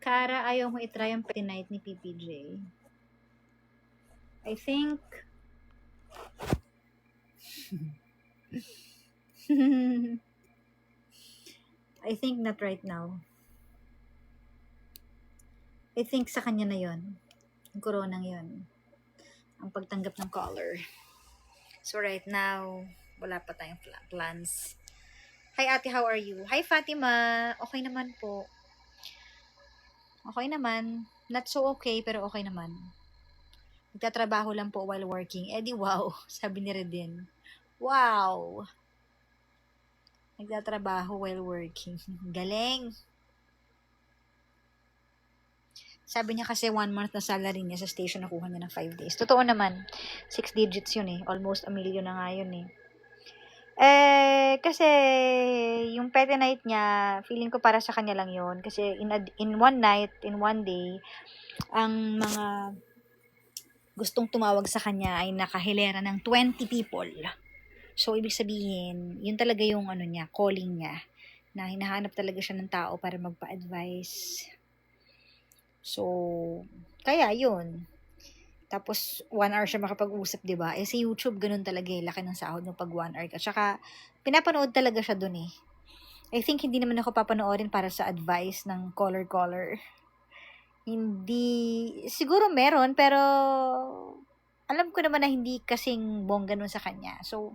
Kara, ayaw mo itry ang Petty Night ni PPJ. I think... I think not right now. I think sa kanya na yon. Ang koronang yon. Ang pagtanggap ng color. So right now, wala pa tayong plans. Hi ate, how are you? Hi Fatima, okay naman po. Okay naman. Not so okay, pero okay naman. Nagtatrabaho lang po while working. Eh di wow, sabi ni Redin. Wow! Nagtatrabaho while working. Galing! Sabi niya kasi 1 month na salary niya sa station nakuha niya ng 5 days. Totoo naman. 6 digits yun eh. Almost 1 million na nga yun eh. Kasi yung Petty Night niya, feeling ko para sa kanya lang yun. Kasi in one night, in one day, ang mga gustong tumawag sa kanya ay nakahilera ng 20 people. So, ibig sabihin, yun talaga yung ano niya, calling niya. Na hinahanap talaga siya ng tao para magpa-advise. So, kaya yun. Tapos, 1 hour siya makapag-usap, di ba? Eh, sa YouTube, ganun talaga eh. Laki ng sahod mo pag 1 hour ka. Tsaka, pinapanood talaga siya dun eh. I think hindi naman ako papanoorin para sa advice ng caller. Hindi, siguro meron, pero alam ko naman na hindi kasing bongga nun sa kanya. So,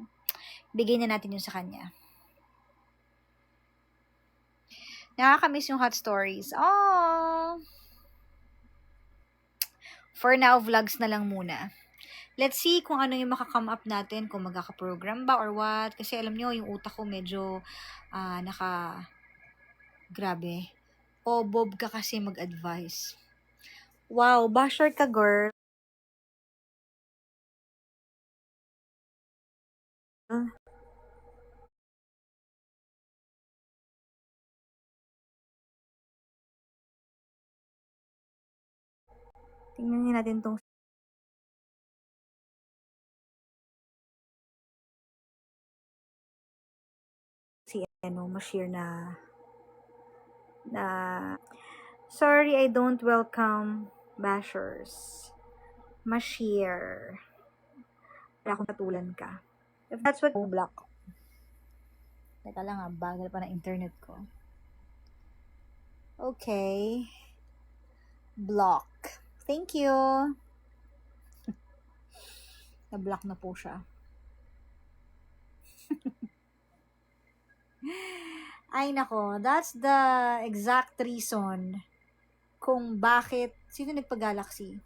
bigay na natin yun sa kanya. Nakakamiss yung hot stories. Oh! For now, vlogs na lang muna. Let's see kung ano yung makakome up natin, kung magkaka-program ba or what. Kasi alam nyo, yung utak ko medyo grabe. O, Bob ka kasi mag-advise. Wow, basher ka, girl. Tingnan natin tong si ma-share na sorry, I don't welcome bashers. Ma-share. Wala akong patulan ka. If that's what block. Teka lang bagal pa na internet ko. Okay. Block. Thank you. Na-block na po siya. Ay nako, that's the exact reason kung bakit, sino nagpa-Galaxy?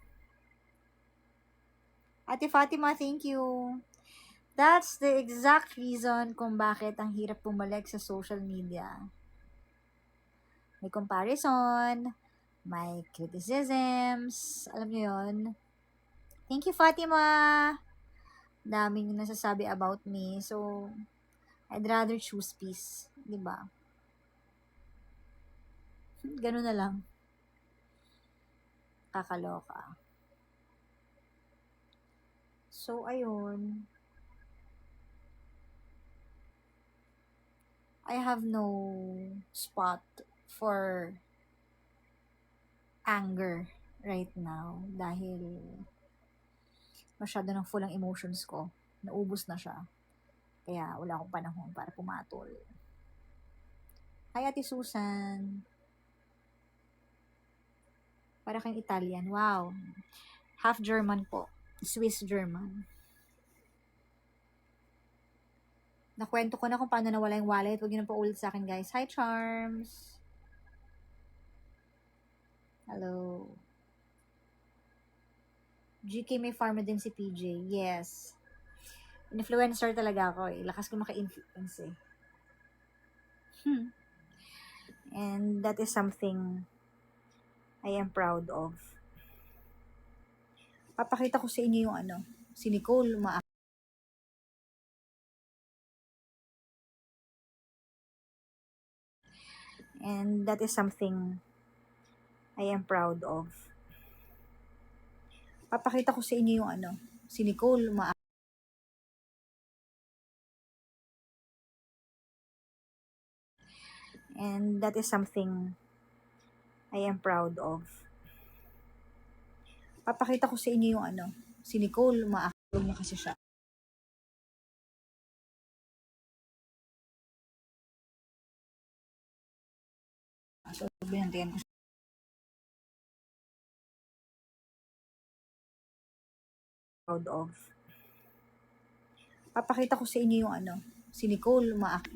Ate Fatima, thank you. That's the exact reason kung bakit ang hirap bumalik sa social media. May comparison, may criticisms, alam niyo yon. Thank you, Fatima. Daming nasasabi about me. So, I'd rather choose peace. Diba? Ganun na lang. Kakaloka. So, ayun. I have no spot for anger right now dahil masyado ng full ang emotions ko. Naubos na siya. Kaya wala akong panahon para pumatol. Hi, Ate Susan. Para kang Italian. Wow. Half German po. Swiss German. Nakwento ko na kung paano nawala yung wallet. Huwag niyo na po ulit sa akin, guys. Hi, Charms. Hello. GK may farmer din si PJ. Yes. Influencer talaga ako eh. Lakas ko maka-influence eh. And that is something I am proud of. Papakita ko sa inyo yung si Nicole, and that is something I am proud of. Papakita ko sa inyo yung si Nicole, and that is something I am proud of. Papakita ko sa inyo yung si Nicole, umaakit niya kasi siya. So, binantayan ko siya. Proud of. Papakita ko sa inyo yung si Nicole, umaakit.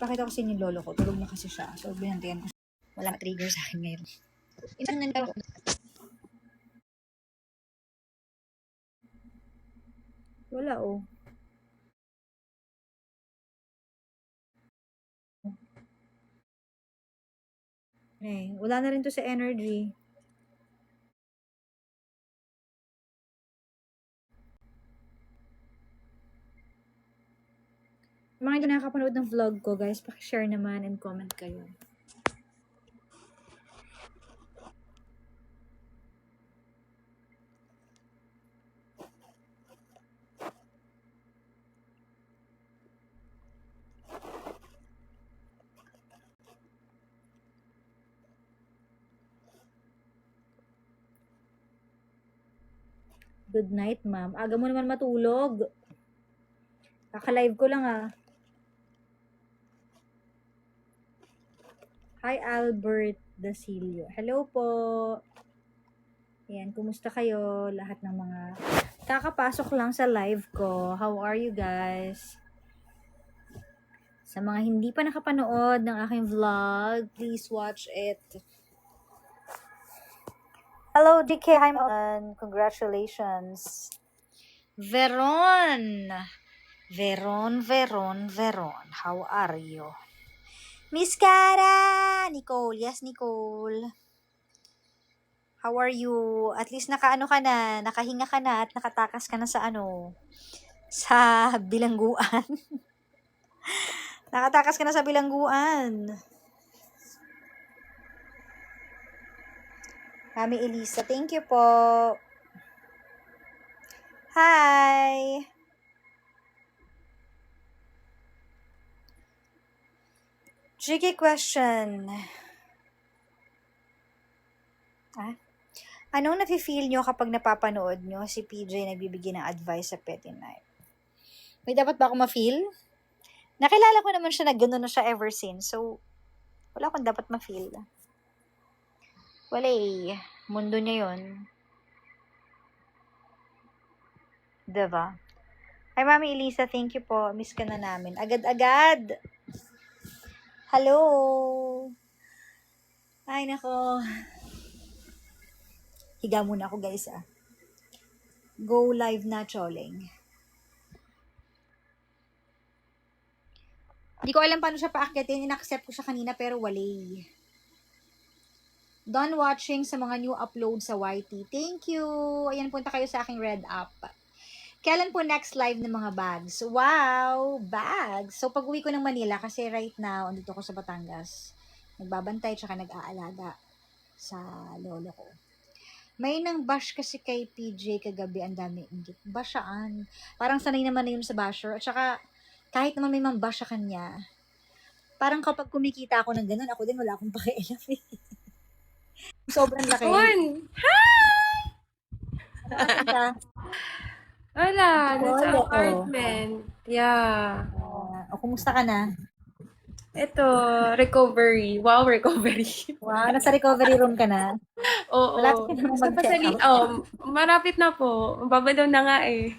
Papakita ko sa inyo yung lolo ko, tulog na kasi siya. So, binantayan ko siya. Wala trigger sa akin ngayon. Wala oh. Wala na rin to sa energy. Mga hindi nakakapanood ng vlog ko, guys, pakishare naman and comment kayo. Good night, ma'am. Aga mo naman matulog. Kaka-live ko lang ah. Hi, Albert Dasilio. Hello po. Ayan, kumusta kayo? Lahat ng mga kakapasok lang sa live ko. How are you guys? Sa mga hindi pa nakapanood ng aking vlog, please watch it. Hello, DK. Hi, man. Congratulations. Veron. How are you? Miss Cara! Nicole. Yes, Nicole. How are you? At least nakaano ka na, nakahinga ka na at nakatakas ka na sa sa bilangguan. Nakatakas ka na sa bilangguan. Mami Elisa, thank you po. Hi! Tricky question. Anong nafe-feel nyo kapag napapanood nyo si PJ nagbibigay ng advice sa Petty Night? May dapat ba ako ma-feel? Nakilala ko naman siya na gano'n na siya ever since. So, wala akong dapat ma-feel. Wala eh. Mundo niya yun. Diba? Hi, Mami Elisa. Thank you po. Miss ka na namin. Agad-agad! Hello! Ay, nako. Higa muna ako, guys, ah. Go live na, Choling. Hindi ko alam paano siya paakyatin. In-accept ko siya kanina, pero wala. Done watching sa mga new upload sa YT. Thank you! Ayan, punta kayo sa aking red app. Kailan po next live ng mga bags? Wow! Bags! So, pag uwi ko ng Manila, kasi right now, andito ko sa Batangas, nagbabantay tsaka nag-aalaga sa lolo ko. May nang bash kasi kay PJ kagabi, ang dami inggit. Bashaan. Parang sanay naman na yun sa basher. At saka, kahit naman may mang-bash sa kanya, parang kapag kumikita ako ng ganun, ako din wala akong pakialam eh. Sobrang laki. Nasaan ka? Wala, nasa apartment. Yeah. Kumusta ka na? Ito, recovery. Wow, recovery. Wow, nasa recovery room ka na? Oo. Malapit ka na mag-check out. Marapit na po. Babalaw na nga eh.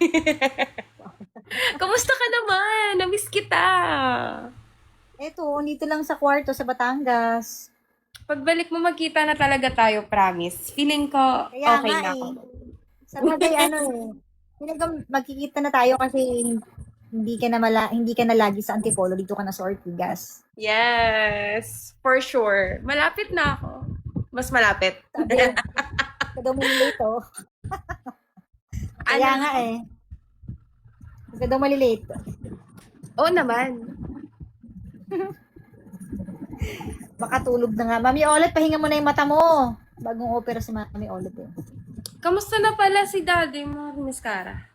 Kamusta ka naman? Namiss kita. Eto, dito lang sa kwarto sa Batangas. Pagbalik mo, magkita na talaga tayo, promise. Feeling ko, Kaya okay nga na eh. ako. Sa bagay feeling ko magkikita na tayo kasi hindi ka na lagi sa Antipolo, dito ka na sa Ortigas. Yes, for sure. Malapit na ako. Mas malapit. Sabi, ka daw malilate oh. Kaya nga eh. Ka daw malilate. Oo naman. Baka tulog na nga. Mami Olet, pahinga mo na yung mata mo. Bagong opera si Mami Olet eh. Kamusta na pala si Daddy mo, Miss Cara?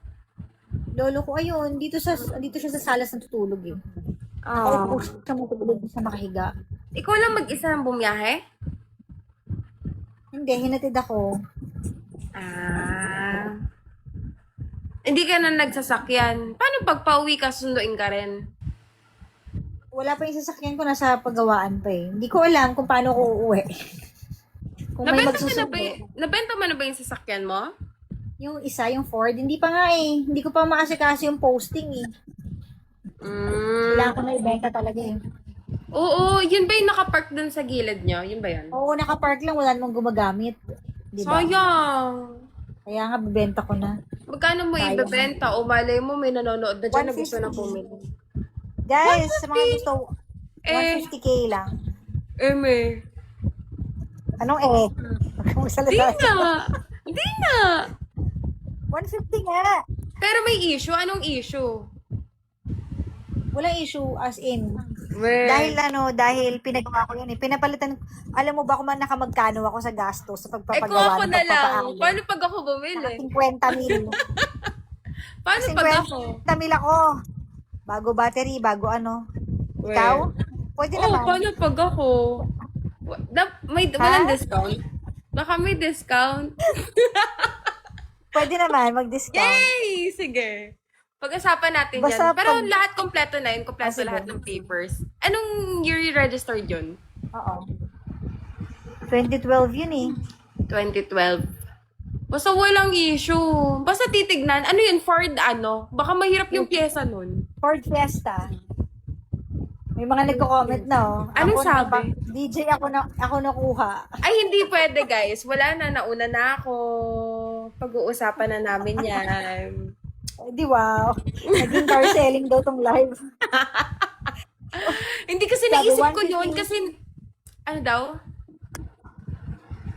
Lolo ko, ayun, dito siya sa salas natutulog eh. Nakaupo siya matulog sa makahiga. Ikaw lang mag-isa ng bumiyahe? Hindi, hinatid ako. Ah. Hindi ka na nagsasakyan. Paano pag pauwi ka, sunduin ka rin? Wala pa yung sasakyan ko, nasa paggawaan pa eh. Hindi ko alam kung paano ko uuwi. Kung may magsusundo. Nabenta mo na ba yung sasakyan mo? Yung isa, yung Ford, hindi pa nga eh. Hindi ko pa maasikaso yung posting eh. Kailangan ko Mm. na ibenta talaga eh. Oo, yun ba yung nakapark dun sa gilid nyo? Yun ba yun? Oo, nakapark lang, wala namang gumagamit. Di ba? Sayang. Kaya nga, bibenta ko na. Magkano mo Sayang. ibebenta? O malay mo may nanonood na dyan na gusto na 150. pumili. Guys, sa mga gusto, Eh, 150k lang. Eme. Anong eh? Kung Di salita. na. Di na. 150 nga. Pero may issue. Anong issue? Walang issue as in. Well, Dahil pinagawa ko yun eh. Pinapalitan, alam mo ba kung man nakamagkano ako sa gastos sa kung pagpapagawa ako ng na lang. pagpapaayos? Paano pag ako bumili? 50 mil. Paano pag ako? 50 mil ako. Bago battery, bago ano. Well, Ikaw? Pwede oh, naman. paano pag ako? Walang discount? Baka may discount? Pwede naman mag-discount. Yay! Sige. Pag-usapan natin Basta yan. Pero pag- lahat kompleto na yun. Kompleto sige. lahat ng papers. Anong year registered yun? Oo. 2012 yun eh. 2012. Basta walang issue. Basta titignan. Ano yun? Ford ano? Baka mahirap yung pyesa nun. Ford Fiesta. May mga nagko-comment na oh. Anong sabi? DJ ako nakuha. Ay, hindi pwede guys. Wala na. Nauna na ako. Pag-uusapan na namin yan. Eh, di wow. Naging car selling daw tong live. Hindi kasi Sabi, naisip ko 150. yun kasi ano daw?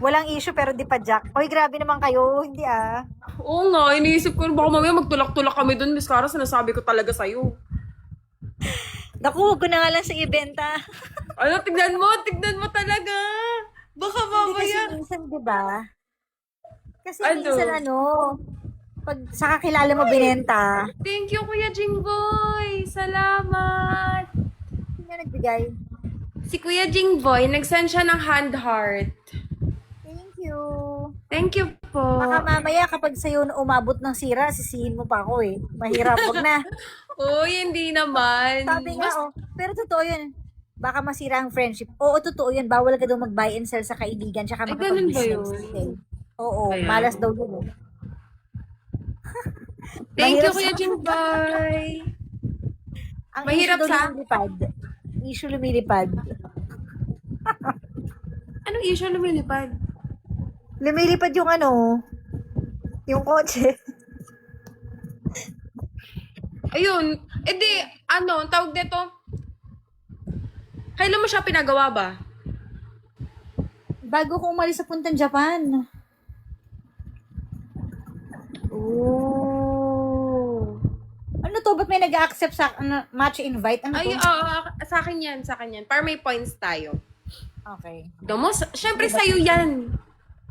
Walang issue pero di pa jack. Hoy, grabe naman kayo. Hindi ah. Oo nga, iniisip ko baka mamaya magtulak-tulak kami dun, Miss Cara, sinasabi ko talaga sa'yo. Naku, huwag ko na nga lang sa ibenta. Ano, tignan mo talaga. Baka Hindi kasi mamaya. minsan, di ba? Kasi Ano? minsan pag sa kakilala mo binenta, Thank you, Kuya Jingboy. Salamat. hindi na nagbigay. Si Kuya Jingboy, nag-send siya ng hand heart. Thank you. Thank you po. Baka mamaya kapag sa'yo na umabot ng sira, sisihin mo pa ako eh. Mahirap, wag na. Uy, hindi naman. Sabi nga, pero totoo yun. Baka masira ang friendship. Oo, totoo yun. Bawal ka daw mag-buy and sell sa kaibigan tsaka Ay, ganun ba makapag-business. yun? Oo, Ayan. malas daw yun. Eh. Thank you, Mahirap Kuya sa- Jingboy. Ang Mahirap issue daw sa- lumilipad. Issue lumilipad. Anong issue lumilipad? Lumilipad yung yung kotse. Ayun. Tawag dito. Kailan mo siya pinagawa ba? Bago ko umalis sa puntang Japan. Oh. Ano to? Ba't may nag-accept sa match invite? Ano Ay, to? sa akin yan. Para may points tayo. Okay. Syempre sa'yo yan.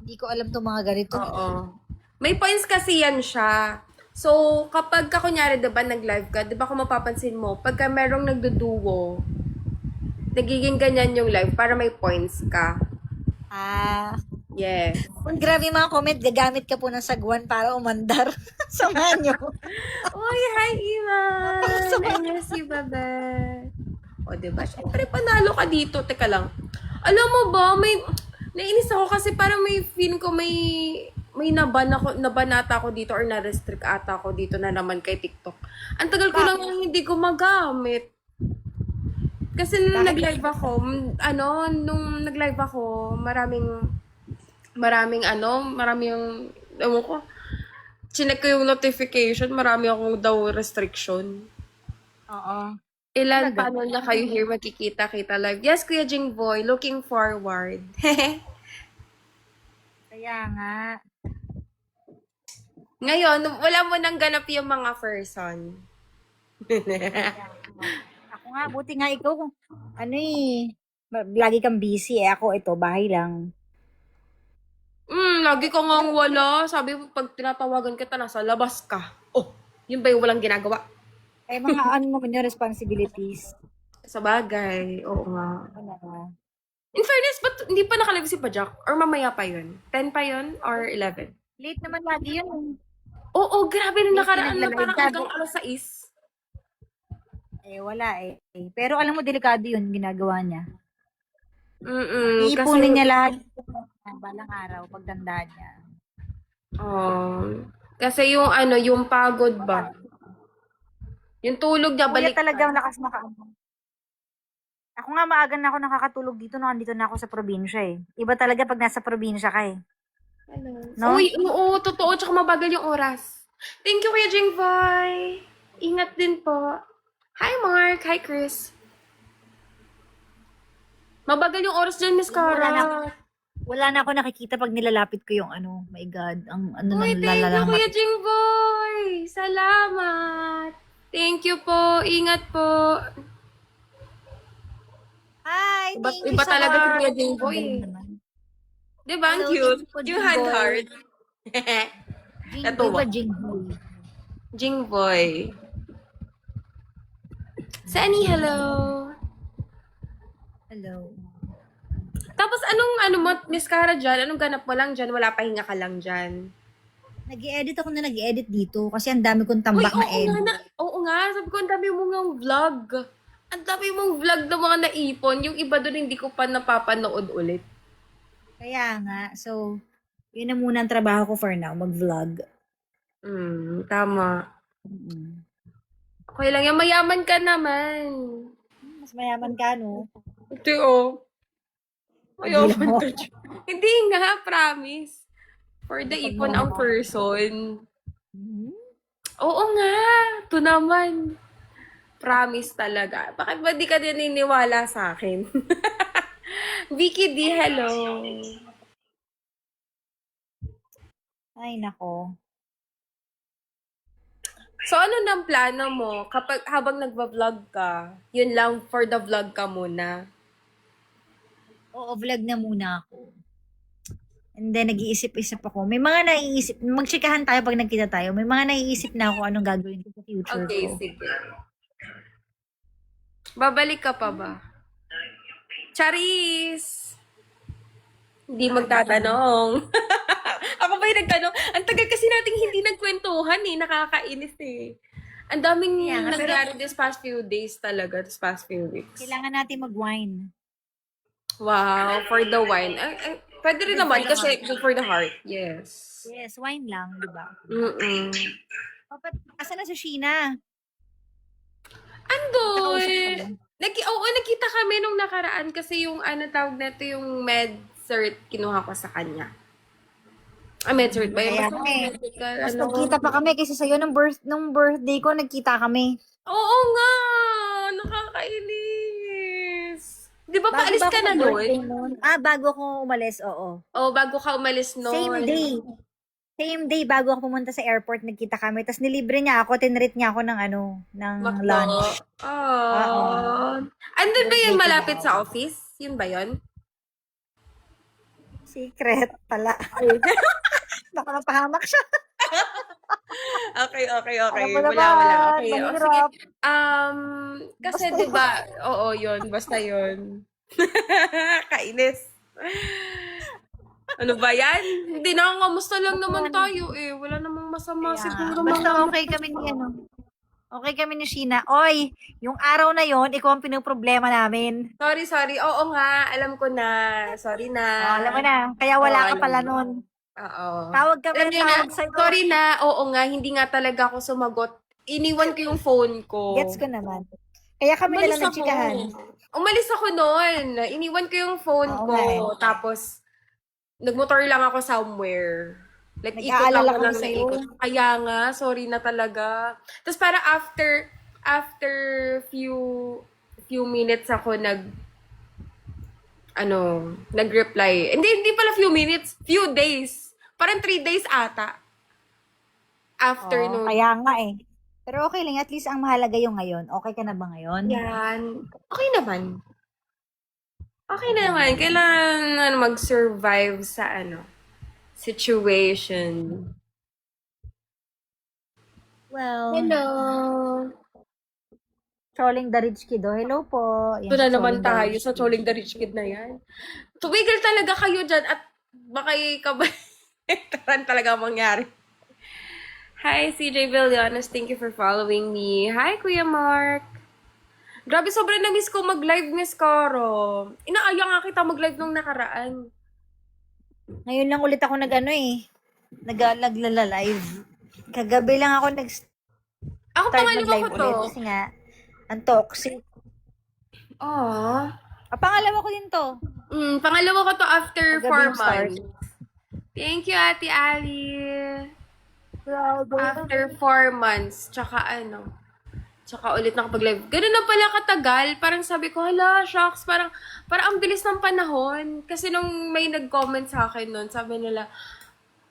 Hindi ko alam tong mga ganito. Oo. May points kasi yan siya. So, kapag kunyari, diba, nag-live ka, diba kung mapapansin mo, pagka merong nagduduo, nagiging ganyan yung live para may points ka. Ah. Yes. Kung grabe yung mga comment, gagamit ka po ng sagwan para umandar. Samahan nyo. Uy, hi, Iman! I miss you, bebe. O, diba? Siyempre, panalo ka dito. Teka lang. Alam mo ba, nainis ako kasi parang may feeling ko may nabanata ako dito or na-restrict ata ako dito na naman kay TikTok. Ang tagal ko lang hindi ko magamit. Kasi nung nag-live ako, nung nag-live ako, maraming ewan ko, chinek ko yung notification, marami akong daw restriction. Oo. Ilan Talaga? paano na kayo here makikita-kita live? Yes, Kuya Jingboy, looking forward. Kaya nga. Ngayon, wala mo nang ganap yung mga person. Ako nga, buti nga ikaw. Lagi kang busy eh. Ako ito, bahay lang. Lagi ka ngang wala. Sabi mo, pag tinatawagan kita, nasa labas ka. Oh, yun ba yung walang ginagawa? Eh, mga naman yung responsibilities. Sa bagay, oo nga. Ano na. In fairness, ba't hindi pa nakalive si Pajak? Or mamaya pa yun? 10 pa yun? Or 11? Late naman lagi yun. Oo, grabe nung Late nakaraan na na parang nagla-live. hanggang alas 6. Wala eh. Pero alam mo, delikado yun ginagawa niya. Kasi, Iipunin niya lahat balang araw, pagtanda niya. kasi yung yung pagod ba? Yung tulog niya, Kuya balik. talaga lakas makaano. Ako nga maaga na ako nakakatulog dito nung andito na ako sa probinsya eh. Iba talaga pag nasa probinsya ka eh. No? Uy, oo, totoo. Tsaka mabagal yung oras. Thank you, Kuya Jingboy. Ingat din po. Hi, Mark. Hi, Chris. Mabagal yung oras dyan, Miss Cara. Wala na ako nakikita pag nilalapit ko yung ano. My God. Ang ano Uy, nang thank you, lalalang Kuya Jingboy. Salamat. Thank you po. Ingat po. Hi, thank you Iba so talaga si much. Kuya Jingboy. Galing naman. Diba? Ang Hello, cute. thank you po, Yung hand Jingboy. heart. Ito Jingboy ba? ba Jingboy? Jingboy. Sunny, hello. Hello. Tapos anong mo, Miss Cara dyan? Anong ganap mo lang dyan? Wala pahinga ka lang dyan. Nag-i-edit ako na nag-i-edit dito kasi ang dami kong Uy, tambak na oo edit. nga, oo nga. Sabi ko, ang dami mong vlog. Ang dami mong vlog na mga naipon. Yung iba doon hindi ko pa napapanood ulit. Kaya nga, so, yun na muna ang trabaho ko for now, mag-vlog. Tama. Mm. Okay lang yan. Mayaman ka naman. Mas mayaman ka, no? Ito, oh. Mayaman Bilang mo. ka dyan. Hindi nga, promise. For the ipon ang person. Mhm. Oo nga. Ito naman. Promise talaga. Bakit ba di ka naniniwala sa akin? Vicky D, hello. Ay, nako. So, ano nang plano mo kapag habang nagva-vlog ka? Yun lang for the vlog ka muna. Oo, vlog na muna ako. And then, nag-iisip-isip ako. May mga naiisip, magchikahan tayo pag nagkita tayo. May mga naiisip na ako anong gagawin ko sa future Okay, ko. sige. Babalik ka pa ba? Charis! Hindi magtatanong. Ako ba yung nagtanong? Ang tagal kasi nating hindi nagkwentuhan eh. Nakakainis eh. Ang daming Kaya nga, pero- nangyari this past few days talaga. This past few weeks. Kailangan natin mag-wine. Wow, for the wine. Pwede rin naman kasi good for the heart. Yes. Yes, wine lang, di ba? Mm-mm. Asa na si Sheena? Andun! Oo, nagkita kami nung nakaraan kasi yung tawag nato yung med cert kinuha ko sa kanya. Med cert ba yun? Kaya Basta kami. medical, Mas nagkita pa kami kaysa sa'yo nung birthday ko, nagkita kami. Oo nga! Nakakainis! Di ba Bago paalis ba ka ako na mag-birthday nun? bago ako umalis, oo. Oo, bago ka umalis nun. Same day. Same day bago ako pumunta sa airport, nagkita kami. Tapos nilibre niya ako, tinreat niya ako ng Makto. lunch. Oh. Andun ba yun malapit sa office? Yun ba yun? Secret pala. Baka mapahamak siya. Okay. Alam mo Wala. naman, Okay. O, sige. mahirap. Kasi Basta 'di ba? Oo, 'yun, basta 'yun. Kainis. Ano ba 'yan? Hindi na kamusta lang naman tayo eh. Wala namang masama Kaya, siguro basta mga okay kami ni Okay kami ni Sheena. Oy, yung araw na yon, ikaw ang pinoproblema namin. Sorry. Oo nga, alam ko na. Sorry na. Alam mo na, kaya wala Oo, ka alam pala mo. nun. Oo. Tawag kami Alam ng niyo na, tawag sa'yo. sorry na. Oo nga, hindi nga talaga ako sumagot. Iniwan ko yung phone ko. Gets ko naman. Kaya kami na lang nagchikahan. Umalis ako noon. Iniwan ko yung phone Oo ko. nga eh. Tapos, nagmotor lang ako somewhere. Like, ikot Nag-aalala ako kami lang na sa'yo. ikot. Kaya nga, sorry na talaga. Tapos para after few minutes ako nag-reply. Hindi pala few minutes, few days. Parang 3 days ata. After Oo, nun. kaya nga eh. Pero okay lang, at least ang mahalaga yung ngayon. Okay ka na ba ngayon? Yan. Okay naman. Okay na naman. Kailangan mag-survive sa situation. Well, Hello. Choling the Rich Kid. Oh, hello po. Ito Yan na si naman Choling the tayo Rich sa Kid. Choling the Rich Kid na yan. Tumigil talaga kayo dyan at baka kabayaran talaga mangyari. Hi, CJ Villanos. Thank you for following me. Hi, Kuya Mark. Grabe, sobrang na-miss ko mag-live, Miss Caro. Inaaya nga kita mag-live nung nakaraan. Ngayon lang ulit ako naglala-live. Kagabi lang ako nag-start Ako pangalawa ko mag-live to. ulit kasi nga, ang toxic. Aww. Pangalawa ko din to. Pangalawa ko to after Kagabi 4 yung start. months. Thank you, Ate Ali. Grabe. After 4 months, tsaka ulit nakapag-live. Ganun na pala katagal. Parang sabi ko, hala, shucks, parang ang bilis ng panahon. Kasi nung may nag-comment sa akin nun, sabi nila,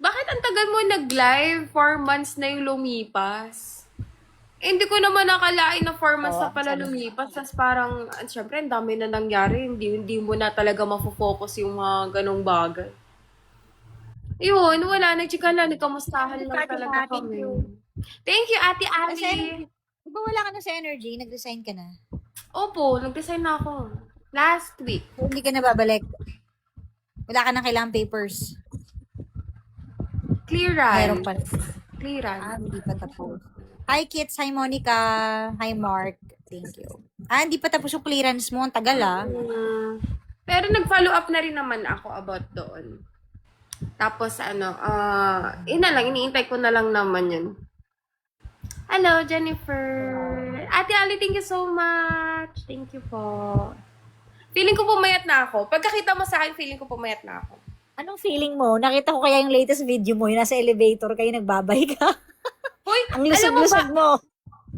bakit ang tagal mo nag-live? 4 months na yung lumipas. Eh, hindi ko naman nakalain na 4 months na pala lumipas. Tapos parang, syempre, ang dami na nangyari. Hindi mo na talaga mafo-focus yung mga ganong bagay. Yun, wala. Nagchika lang. Nagkamustahan lang talaga kami. Thank you, Ate Ali. Di ba wala ka na sa energy? Nag-resign ka na? Opo, nag-design na ako. Last week. So, hindi ka na babalik? Wala ka nang kailangang papers? Clearance. Meron pa. Clearance. Hindi pa tapos. Hi, Kits. Hi, Monica. Hi, Mark. Thank you. Hindi pa tapos yung clearance mo. Ang tagal, Pero nag-follow up na rin naman ako about doon. Tapos, yun na lang. Iniintay ko na lang naman yun. Hello, Jennifer. Ate Ali, thank you so much. Thank you po. Feeling ko pumayat na ako. Pagkakita mo sa akin, feeling ko pumayat na ako. Anong feeling mo? Nakita ko kaya yung latest video mo, yung nasa elevator kayo nagbabay ka. Hoy, Ang lusog-lusog mo.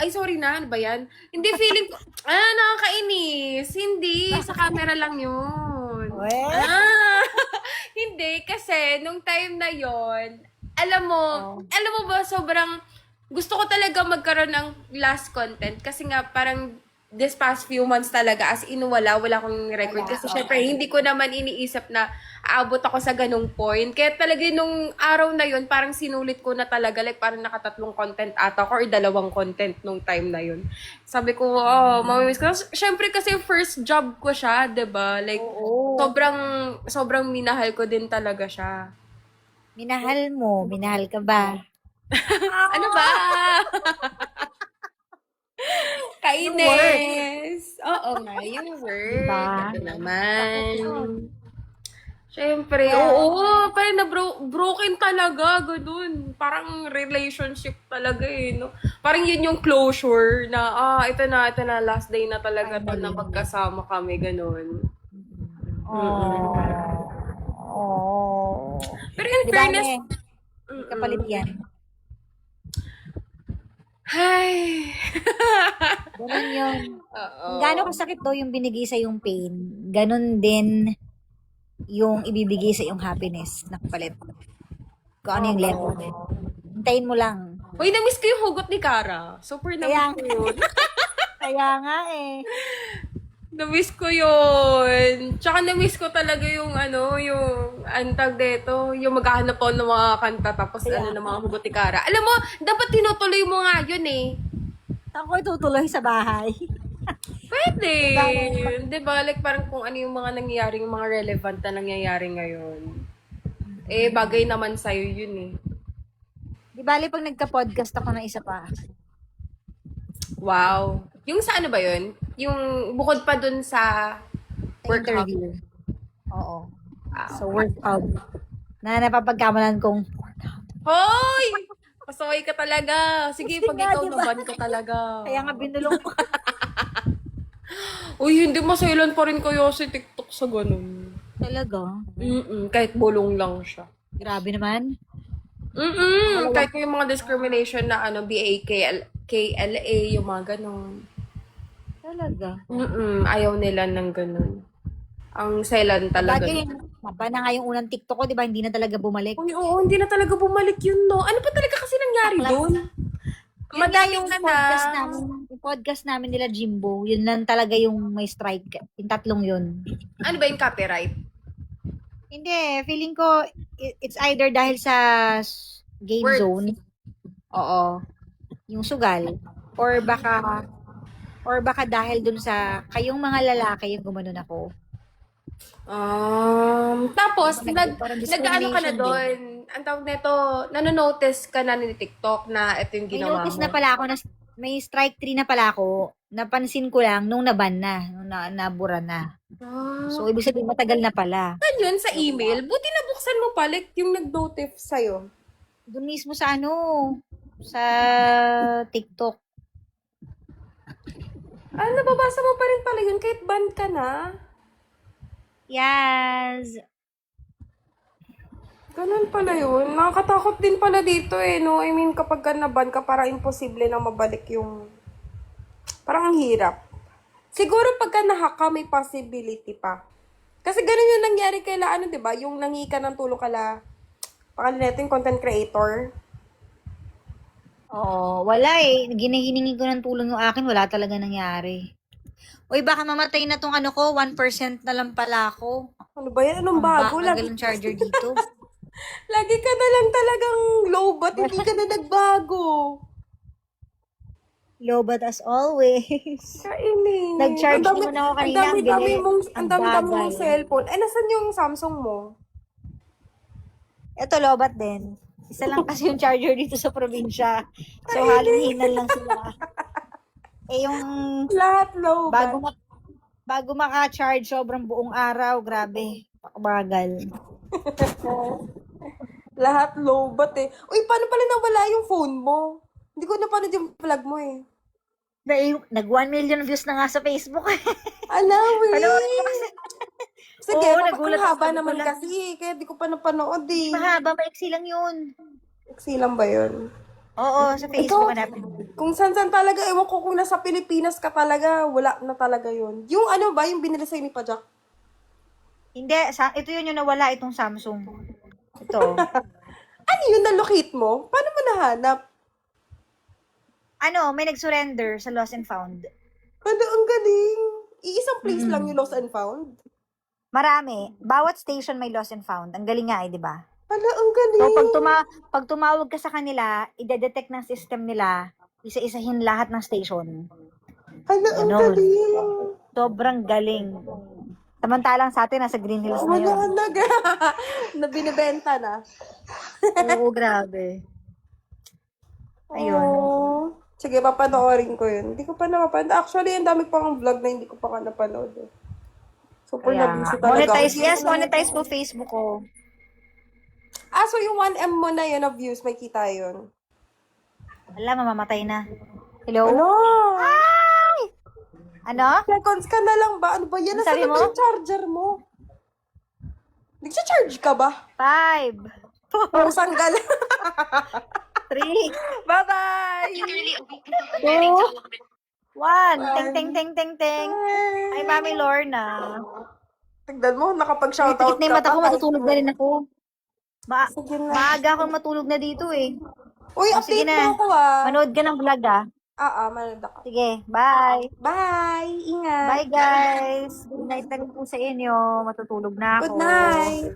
Ay, sorry na. Ano ba yan? Hindi, feeling ko... nakakainis. Hindi. Sa camera lang yun. Hindi. Kasi, nung time na yon, alam mo ba, sobrang... Gusto ko talaga magkaroon ng last content. Kasi nga, parang this past few months talaga, as in wala akong record. Kasi syempre, hindi ko naman iniisip na aabot ako sa ganung point. Kaya talaga nung araw na yun, parang sinulit ko na talaga. Like, parang nakatatlong content ata ko or 2 content nung time na yun. Sabi ko, mamimiss ko. Syempre kasi first job ko siya, 'di ba? Like, sobrang minahal ko din talaga siya. Minahal mo. Minahal ka ba? Ano ba? Kainis. Oo nga, yung word. Diba? Ito naman. Siyempre, oo. Parang broken talaga, ganun. Parang relationship talaga no? Parang yun yung closure na, ito na, last day na talaga to na magkasama kami, ganun. Pero in fairness, hindi kapalit yan. Ay. Ganun yun. Gano'n kasakit daw yung binigay sa yung pain, ganun din yung ibibigay sa yung happiness na kapalit. Kung ano yung level. Hintayin mo lang. Uy, na-miss ko yung hugot ni Cara. Super na-miss ko yun. Kaya nga Na-miss ko yun. Tsaka na-miss ko talaga yung yung antag dito, yung maghahanap ako ng mga kanta tapos ng mga hugot ni Cara. Alam mo, dapat tinutuloy mo nga yun Saan ko itutuloy sa bahay? Pwede. Diba? Like parang kung ano yung mga nangyayari, yung mga relevant na nangyayari ngayon. Bagay naman sa'yo yun Di bali pag nagka-podcast ako ng isa pa. Wow. Yung sa ano ba yun? Yung bukod pa dun sa workout. Interview. Oo. So, workout. Na napapagkamalan kong Hoy! Pasaway ka talaga. Sige, pag ikaw diba? naban ka talaga. Kaya nga binulong ko. Uy, hindi masailan pa rin kayo si TikTok sa ganun. Talaga? Kahit bulong lang siya. Grabe naman. Kahit yung mga discrimination na BA, KLA, yung mga ganun. Talaga? Ayaw nila ng ganun. Ang silent talaga. Bagay, mapa na nga yung unang TikTok ko, di ba? Hindi na talaga bumalik. Uy, oo, hindi na talaga bumalik yun, no? Ano pa talaga kasi nangyari doon? Yung podcast namin nila Jimbo, yun lang talaga yung may strike. Yung tatlong yun. Ano ba yung copyright? Hindi, feeling ko, it's either dahil sa game Words. zone. Oo. Yung sugal. Or baka, Or baka dahil dun sa kayong mga lalaki yung gumanon ako. Tapos, Parang nag-ano ka na discrimination din. doon? Ang tawag nito, nanonotice ka na ni TikTok na ito yung May ginawa notice mo. na pala ako na may strike 3 na pala ako. Napansin ko lang nung naban na, nung nabura na. So, ibig sabihin matagal na pala. Saan yun? Sa email? Buti nabuksan mo pa, like yung nag-notif sa'yo. Doon mismo sa sa TikTok. Nababasa mo pa rin pala yun kahit ban ka na. Yes. Ganun pala yun. Nakakatakot din pala dito eh, no? I mean, kapag ka naban ka, parang imposible na mabalik yung... Parang ang hirap. Siguro pagka nahack ka, may possibility pa. Kasi ganun yung nangyari kaila, ano, di ba? Yung nangi ka ng tulong kala, pangalan natin, content creator. Oo, wala eh. Ginihiningi ko ng tulong yung akin, wala talaga nangyari. Uy, baka mamatay na tong ano ko, 1% na lang pala ako. Ano ba yan? Anong Ang bago? bagal ng charger dito. Lagi ka na lang talagang low, ba't hindi ka na nagbago? Low but as always. Kainis. Nag-charge naman ako kanina, ang bilis. Ang Ang dami-dami bagal. mong cellphone. Nasan yung Samsung mo? Ito, lobat din. Isa lang kasi yung charger dito sa probinsya. So, halin-hinan lang sila. Eh, yung Lahat low bago maka-charge, sobrang buong araw. Grabe. Bagal. Lahat low eh. Uy, paano pala nawala yung phone mo? Hindi ko napanood yung vlog mo eh. Nag 1 million views na nga sa Facebook. Alam, Panoorin mo kasi. Sige, Oo, ang nagulat haba ako. naman kasi, kaya di ko pa napanood eh. Mahaba, maiksi lang yun. Silang ba yun? Oo, sa Facebook hanapin. Kung saan talaga, ewan ko kung nasa Pilipinas ka talaga, wala na talaga yun. Yung ano ba, yung binili sa'yo ni Pajak? Hindi, ito yun yung nawala, itong Samsung. Ito. Ano yun, na-locate mo? Paano mo nahanap? May nag-surrender sa Lost and Found. Ano, ang galing. Iisang place lang yung lost and found. Marami. Bawat station may Lost and Found. Ang galing nga eh, di ba? Ano, ang galing. So, pag tumawag ka sa kanila, ide-detect ng system nila, isa-isahin lahat ng station. Ano, ang Ganon. galing. Sobrang galing. Samantalang sa atin, nasa Green Hills na yun. Wala na. Na binibenta na. Oo, grabe. Ayun. Oh. Sige, papanoorin ko yun. Hindi ko pa napapanood. Actually, ang dami pang vlog na hindi ko pa napanood. Eh. Super Kaya na-busy nga. talaga. Monetize, yes, monetize po Facebook ko. So yung 1M mo na yun na views, may kita yun. Wala, mamamatay na. Hello? Ano? Ano? Seconds ka na lang ba? Ano ba yan? Sabi Nasaan mo? ba yung charger mo? Nag-charge ka ba? 5, Pusang gal. 3, Bye-bye! 2, 1. Ting, ting, ting, ting, ting. Ay, Mami Lorna. Tignan mo, nakapag-shoutout Tikit na yung ka mata ko, pa. matutulog na rin ako. Sige na. Maaga akong matulog na dito eh. Uy, Sige update na. mo ako ah. Manood ka ng vlog ah. Manood ako. Sige, bye. Bye! Ingat! Bye guys. Good night na rin po sa inyo. Matutulog na ako. Good night!